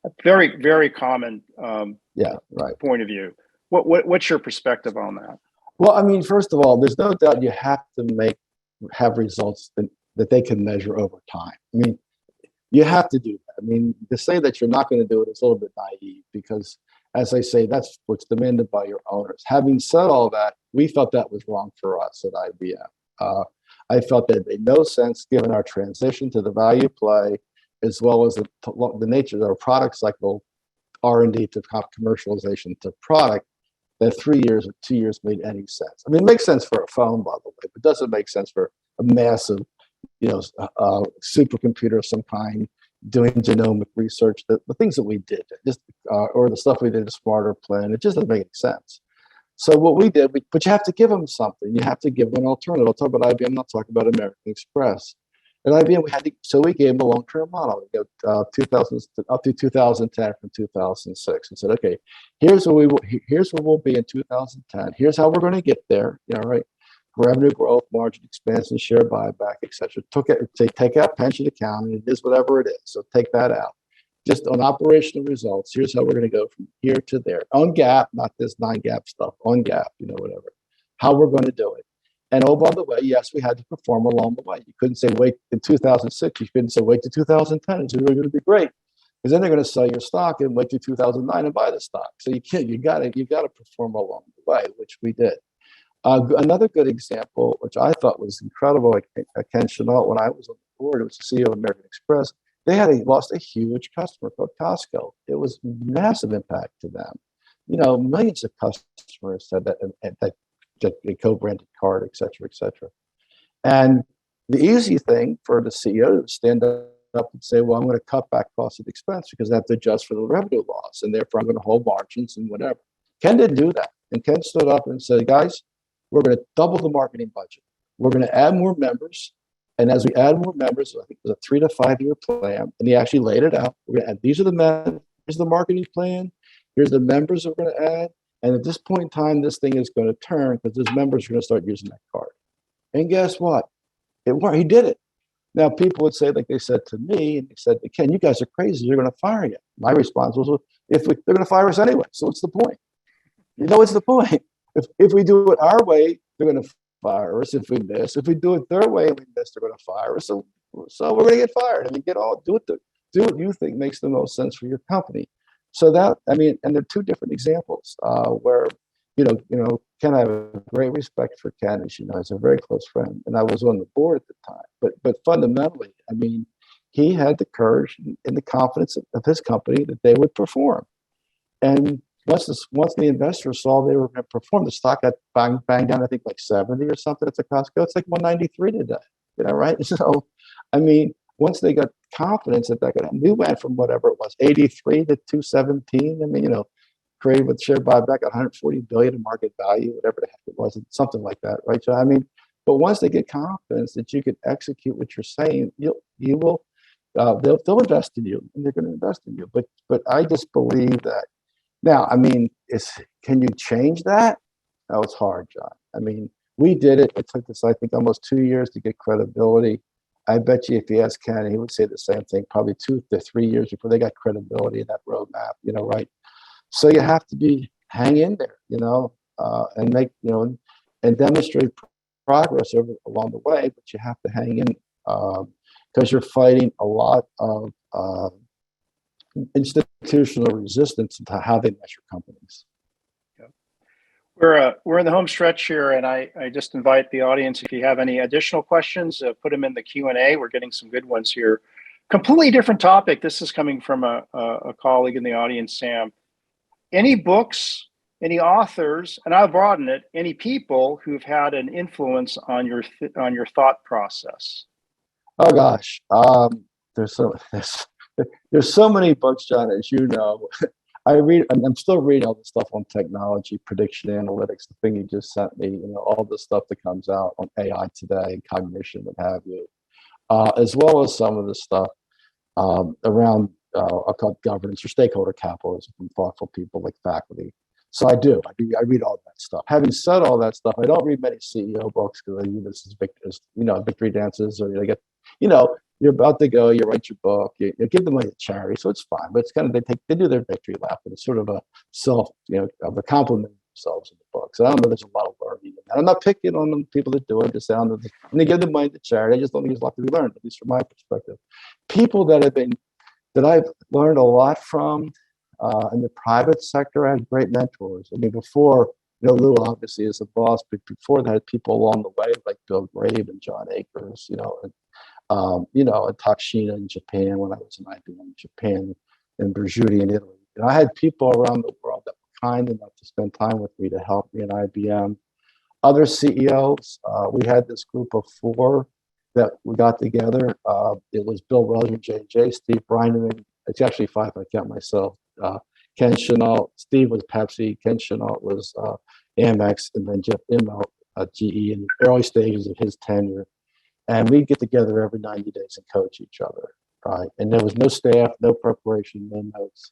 A very, very common point of view. What's your perspective on that? Well, I mean, first of all, there's no doubt you have to have results that they can measure over time. I mean, you have to do that. I mean, to say that you're not going to do it is a little bit naive because, as I say, that's what's demanded by your owners. Having said all that, we felt that was wrong for us at IBM. I felt that it made no sense given our transition to the value play, as well as the nature of our product cycle, R&D to commercialization to product, that 3 years or 2 years made any sense. I mean, it makes sense for a phone, by the way, but it doesn't make sense for a massive, supercomputer of some kind doing genomic research. The things that we did, or the stuff we did a smarter plan, it just doesn't make any sense. So what we did, but you have to give them something. You have to give them an alternative. I'll talk about IBM. I'll talk about American Express. At IBM, we gave them a long-term model. We got 2000 up to 2010 from 2006, and said, okay, here's where we'll be in 2010. Here's how we're going to get there. Right? Revenue growth, margin expansion, share buyback, etc. Take out pension accounting. It is whatever it is. So take that out. Just on operational results, here's how we're going to go from here to there. On GAAP, not this non-GAAP stuff. On GAAP, whatever. How we're going to do it. And oh, by the way, yes, we had to perform along the way. You couldn't say wait in 2006. You couldn't say wait to 2010. It's really going to be great, because then they're going to sell your stock and wait to 2009 and buy the stock. So you can't. You got to perform along the way, which we did. Another good example, which I thought was incredible, like Ken Chenault, when I was on the board, it was the CEO of American Express. They had lost a huge customer called Costco. It was massive impact to them. Millions of customers said that a co-branded card, et cetera, et cetera. And the easy thing for the CEO to stand up and say, well, I'm going to cut back cost of expense because I have to adjust for the revenue loss, and therefore I'm going to hold margins and whatever. Ken didn't do that. And Ken stood up and said, guys, we're going to double the marketing budget. We're going to add more members. And as we add more members, I think it was a 3 to 5 year plan, and he actually laid it out. We're going to add, these are the members, here's the marketing plan, here's the members we're going to add. And at this point in time, this thing is going to turn because those members are going to start using that card. And guess what? It worked. He did it. Now, people would say, like they said to me, and they said, Ken, you guys are crazy. You're going to fire you. My response was, well, they're going to fire us anyway. So what's the point? What's the point? If we do it our way, they're going to fire us. If we do it their way and we miss, they're going to fire us. So we're going to get fired. And do what you think makes the most sense for your company. So and there are two different examples where, Ken, I have a great respect for Ken, as you know, he's a very close friend, and I was on the board at the time. But fundamentally, he had the courage and the confidence of his company that they would perform. And once the investors saw they were going to perform, the stock got banged down, I think like 70 or something at the Costco. It's like 193 today, right? So, once they got confidence that they're going to, we went from whatever it was, 83 to 217. I mean, created with share buyback, 140 billion in market value, whatever the heck it was, something like that, right? So I mean, but once they get confidence that you can execute what you're saying, you will, they'll invest in you, and they're going to invest in you. But I just believe that now. I mean, can you change that? Oh, it's hard, John. I mean, we did it. It took us, I think, almost 2 years to get credibility. I bet you if you ask Ken, he would say the same thing, probably 2 to 3 years before they got credibility in that roadmap, right? So you have to hang in there, and make, and demonstrate progress along the way, but you have to hang in because you're fighting a lot of institutional resistance to how they measure companies. We're in the home stretch here, and I just invite the audience, if you have any additional questions, put them in the Q&A. We're getting some good ones here. Completely different topic. This is coming from a colleague in the audience, Sam. Any books, any authors, and I'll broaden it, any people who've had an influence on your thought process? Oh gosh, there's so many books, John, as you know. I read, and I'm still reading all the stuff on technology, prediction analytics, the thing you just sent me, all the stuff that comes out on AI today, cognition, what have you, as well as some of the stuff around, I'll call it governance or stakeholder capitalism from thoughtful people like faculty. So I read all that stuff. Having said all that stuff, I don't read many CEO books because I view this as victory dances, or you're about to go, you write your book, you give the money to charity, so it's fine. But it's kind of they do their victory lap, and it's sort of a self, of a compliment themselves in the book. So I don't know. There's a lot of learning in that. I'm not picking on the people that do it. Just and they give the money to charity. I just don't think there's a lot to be learned, at least from my perspective. People that I've learned a lot from in the private sector, I had great mentors. I mean, before. Lou obviously is a boss, but before that, people along the way like Bill Grave and John Akers, and Takshina in Japan when I was in IBM in Japan, and Bergiuti in Italy. I had people around the world that were kind enough to spend time with me to help me in IBM. Other CEOs, we had this group of 4 that we got together. It was Bill Wells from J&J, Steve Breineman. It's actually 5, I count myself. Ken Chenault, Steve was Pepsi, Ken Chenault was Amex, and then Jeff Immelt at GE in the early stages of his tenure. And we'd get together every 90 days and coach each other, right? And there was no staff, no preparation, no notes.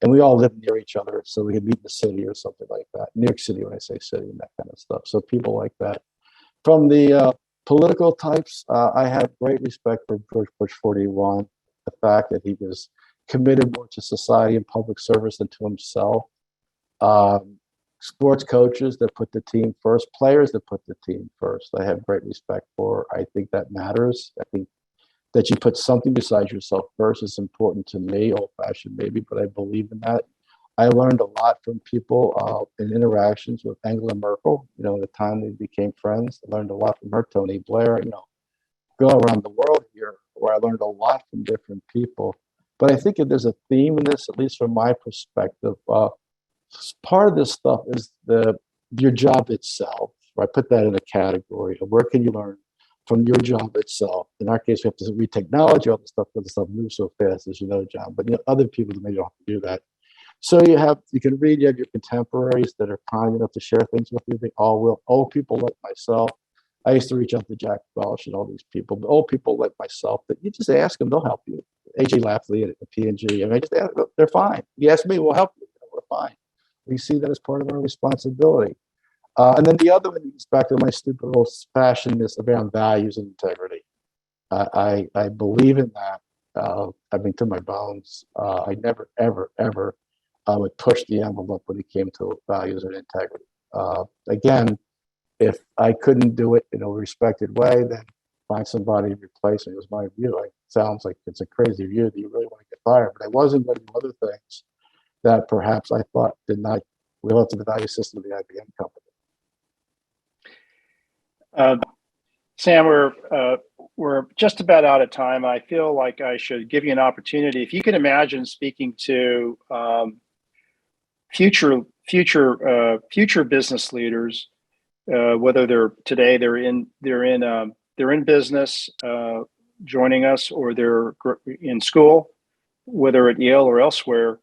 And we all lived near each other, so we could meet in the city or something like that. New York City, when I say city, and that kind of stuff. So people like that. From the political types, I have great respect for George Bush 41, the fact that he was committed more to society and public service than to himself. Sports coaches that put the team first, players that put the team first, I have great respect for. I think that matters. I think that you put something besides yourself first is important to me, old-fashioned maybe, but I believe in that. I learned a lot from people in interactions with Angela Merkel, at the time we became friends. I learned a lot from her, Tony Blair, go around the world here where I learned a lot from different people. But I think if there's a theme in this, at least from my perspective, part of this stuff is your job itself. Right? Put that in a category of where can you learn from your job itself. In our case, we have to read technology, all the stuff, because the stuff moves so fast, as you know, John. But other people maybe don't have to do that. So you can read. You have your contemporaries that are kind enough to share things with you. They all will. Old people like myself. I used to reach out to Jack Welch and all these people, but old people like myself that you just ask them, they'll help you. AJ Lafley at P&G, and I just ask them, they're fine. You ask me, we'll help you. We're fine. We see that as part of our responsibility. And then the other one is back to my stupid old fashionedness around values and integrity. I believe in that. To my bones. I never, ever, ever would push the envelope when it came to values and integrity. Again, if I couldn't do it in a respected way, then find somebody to replace me. It was my view. It sounds like it's a crazy view that you really want to get fired, but I wasn't going to do other things that perhaps I thought did not live up to the value system of the IBM company. Sam, we're just about out of time. I feel like I should give you an opportunity. If you can imagine speaking to future business leaders, whether they're in business, joining us, or they're in school, whether at Yale or elsewhere,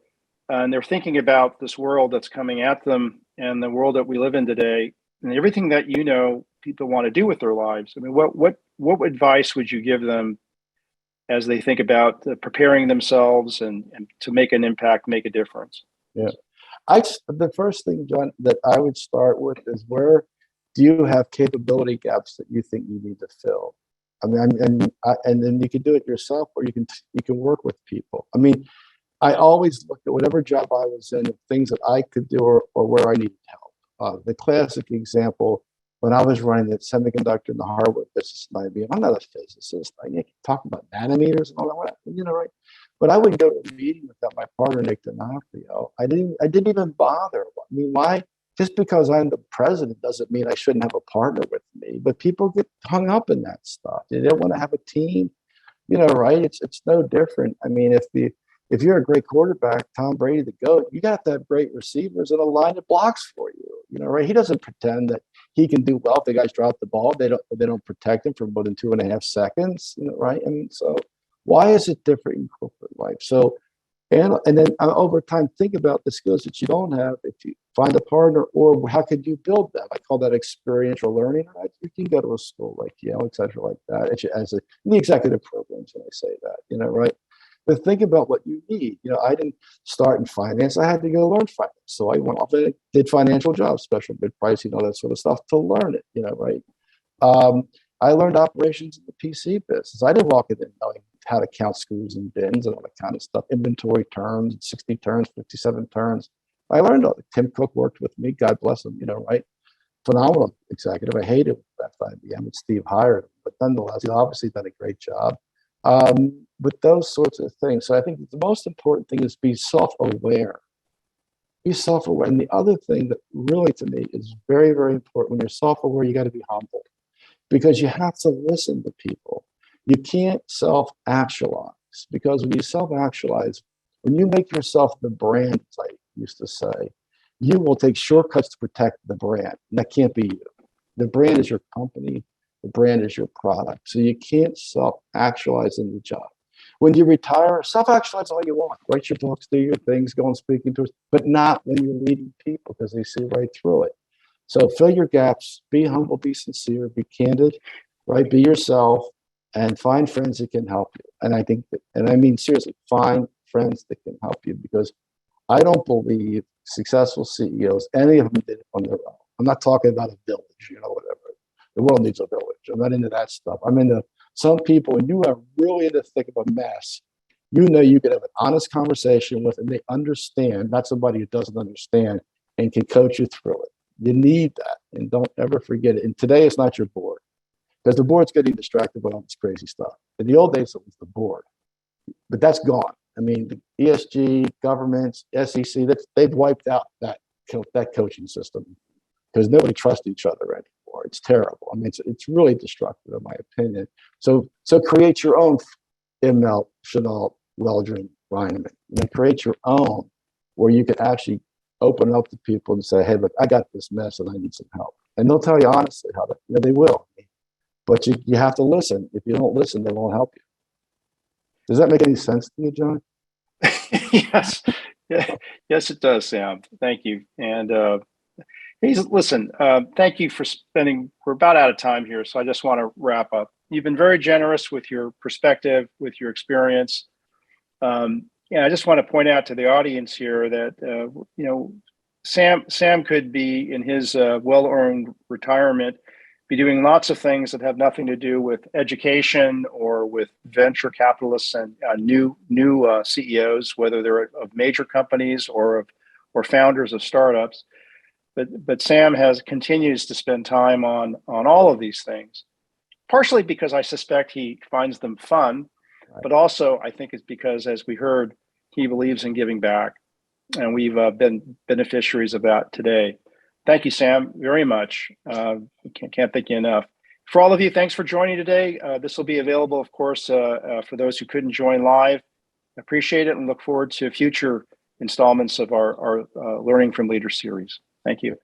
and they're thinking about this world that's coming at them and the world that we live in today, and everything that people want to do with their lives. I mean, what advice would you give them as they think about preparing themselves and to make an impact, make a difference? Yeah. The first thing, John, that I would start with is, where do you have capability gaps that you think you need to fill? I mean, and then you can do it yourself, or you can work with people. I mean, I always looked at whatever job I was in, things that I could do, or where I needed help. The classic example, when I was running the semiconductor and the hardware business at IBM, I'm not a physicist. I can talk about nanometers and all that, right? But I would go to a meeting without my partner, Nick D'Onofrio. I didn't even bother. I mean, why? Just because I'm the president doesn't mean I shouldn't have a partner with me. But people get hung up in that stuff. They don't want to have a team, right? It's no different. I mean, if you're a great quarterback, Tom Brady, the GOAT, you got to have great receivers and a line that blocks for you, right? He doesn't pretend that he can do well if the guys drop the ball. They don't protect him for more than 2.5 seconds, right? I mean, so why is it different in corporate life? So, and then over time, think about the skills that you don't have. If you find a partner, or how could you build them? I call that experiential learning. Right? You can go to a school like Yale, et cetera, like that. As the executive programs, when I say that, right? But think about what you need. I didn't start in finance. I had to go learn finance. So I went off and did financial jobs, special bid pricing, all that sort of stuff to learn it, right? I learned operations in the PC business. I didn't walk in there knowing how to count screws and bins and all that kind of stuff, inventory turns, 60 turns, 57 turns. I learned all that. Tim Cook worked with me, God bless him, right? Phenomenal executive. I hated him at IBM, but Steve hired him. But nonetheless, he obviously done a great job. With those sorts of things. So I think the most important thing is be self-aware. Be self-aware. And the other thing that really, to me, is very, very important, when you're self-aware, you got to be humble, because you have to listen to people. You can't self-actualize, because when you self-actualize, when you make yourself the brand, as I used to say, you will take shortcuts to protect the brand. And that can't be you. The brand is your company. The brand is your product. So you can't self-actualize in the job. When you retire, self-actualize all you want. Write your books, do your things, go on speaking tours, but not when you're leading people, because they see right through it. So fill your gaps, be humble, be sincere, be candid, right? Be yourself, and find friends that can help you. And I think that, and I mean seriously, find friends that can help you, because I don't believe successful CEOs, any of them, did it on their own. I'm not talking about a village, whatever. The world needs a village. I'm not into that stuff. I'm into some people, when you are really in the thick of a mess, you can have an honest conversation with, and they understand, not somebody who doesn't understand and can coach you through it. You need that, and don't ever forget it. And today, it's not your board, because the board's getting distracted by all this crazy stuff. In the old days, it was the board, but that's gone. I mean, the ESG, governments, SEC, they've wiped out that coaching system, because nobody trusts each other anymore. It's terrible. I mean, it's really destructive, in my opinion. So create your own Immelt, Chenault, Weldron, Reinemann. And then create your own, where you can actually open up to people and say, hey, look, I got this mess and I need some help. And they'll tell you honestly how to, they will. But you have to listen. If you don't listen, they won't help you. Does that make any sense to you, John? Yes. Yes, it does, Sam. Thank you. And listen, thank you for spending, we're about out of time here, so I just want to wrap up. You've been very generous with your perspective, with your experience. I just want to point out to the audience here that, Sam could be, in his well-earned retirement, be doing lots of things that have nothing to do with education or with venture capitalists and new CEOs, whether they're of major companies or founders of startups. But Sam continues to spend time on all of these things, partially because I suspect he finds them fun, but also I think it's because, as we heard, he believes in giving back, and we've been beneficiaries of that today. Thank you, Sam, very much. Can't thank you enough. For all of you, thanks for joining today. This will be available, of course, for those who couldn't join live. Appreciate it and look forward to future installments of our Learning from Leaders series. Thank you.